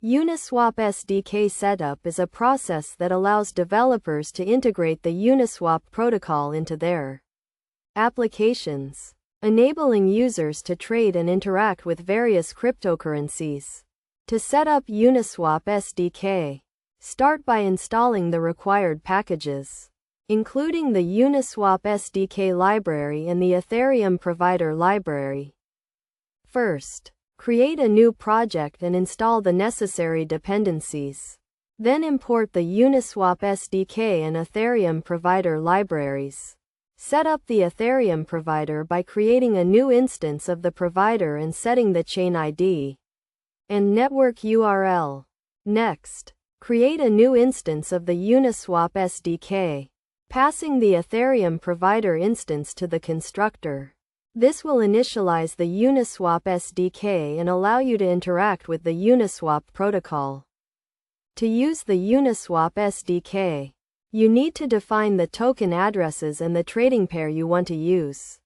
Uniswap SDK setup is a process that allows developers to integrate the Uniswap protocol into their applications, enabling users to trade and interact with various cryptocurrencies. To set up Uniswap SDK, start by installing the required packages, including the Uniswap SDK library and the Ethereum provider library. First, create a new project and install the necessary dependencies. Then import the Uniswap SDK and Ethereum provider libraries. Set up the Ethereum provider by creating a new instance of the provider and setting the chain ID and network URL. Next, create a new instance of the Uniswap SDK, passing the Ethereum provider instance to the constructor. This will initialize the Uniswap SDK and allow you to interact with the Uniswap protocol. To use the Uniswap SDK, you need to define the token addresses and the trading pair you want to use.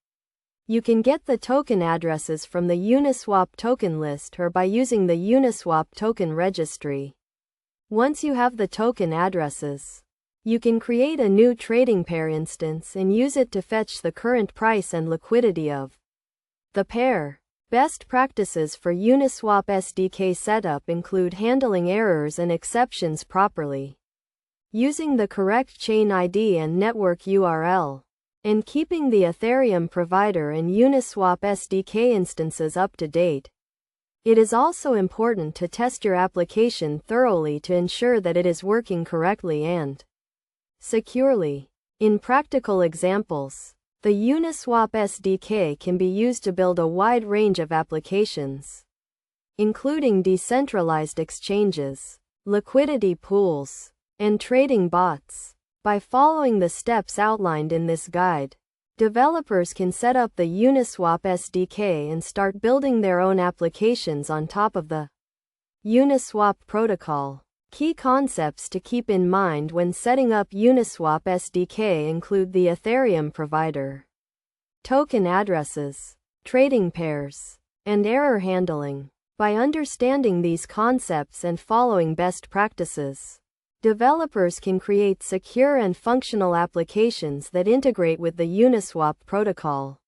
You can get the token addresses from the Uniswap token list or by using the Uniswap token registry. Once you have the token addresses, you can create a new trading pair instance and use it to fetch the current price and liquidity of the pair. Best practices for Uniswap SDK setup include handling errors and exceptions properly, using the correct chain ID and network URL, and keeping the Ethereum provider and Uniswap SDK instances up to date. It is also important to test your application thoroughly to ensure that it is working correctly and securely. In practical examples, the Uniswap SDK can be used to build a wide range of applications, including decentralized exchanges, liquidity pools, and trading bots. By following the steps outlined in this guide, developers can set up the Uniswap SDK and start building their own applications on top of the Uniswap protocol. Key concepts to keep in mind when setting up Uniswap SDK include the Ethereum provider, token addresses, trading pairs, and error handling. By understanding these concepts and following best practices, developers can create secure and functional applications that integrate with the Uniswap protocol.